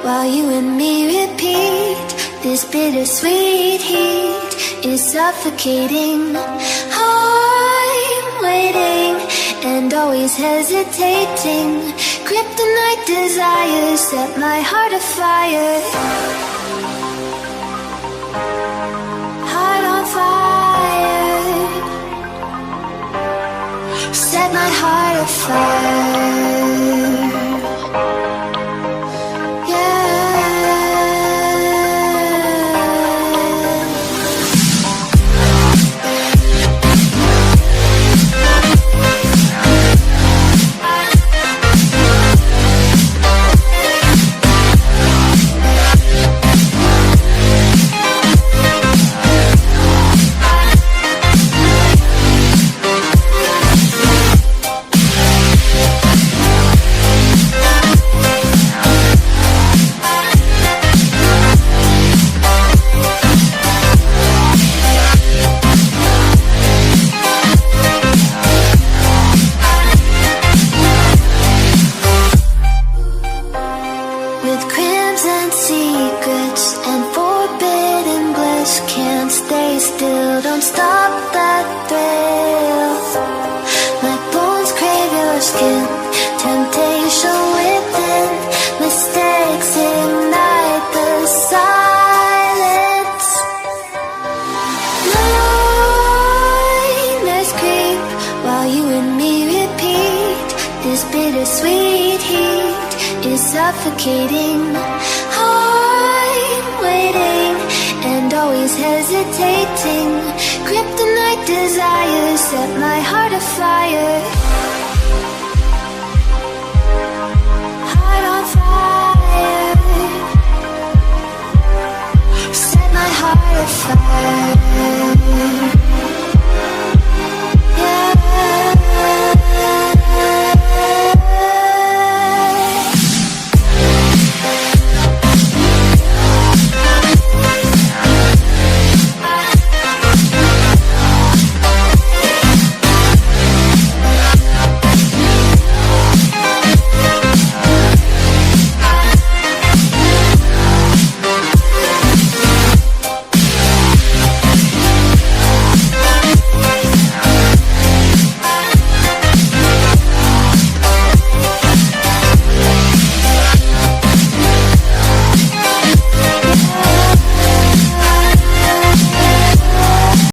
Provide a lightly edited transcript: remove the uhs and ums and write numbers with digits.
while you and me repeat. This bittersweet heat is suffocating. I'm waiting and always hesitating. Kryptonite desires set my heart afire. Heart on fire. Set my heart afire. With crimson secrets and forbidden bliss, can't stay still, don't stop that thrill. My bones crave your skin, temptation within, mistakes ignite the silence. Nightmares creep while you and me repeat. This bittersweet heat is suffocating. I'm waiting and always hesitating. Kryptonite desires set my heart afire.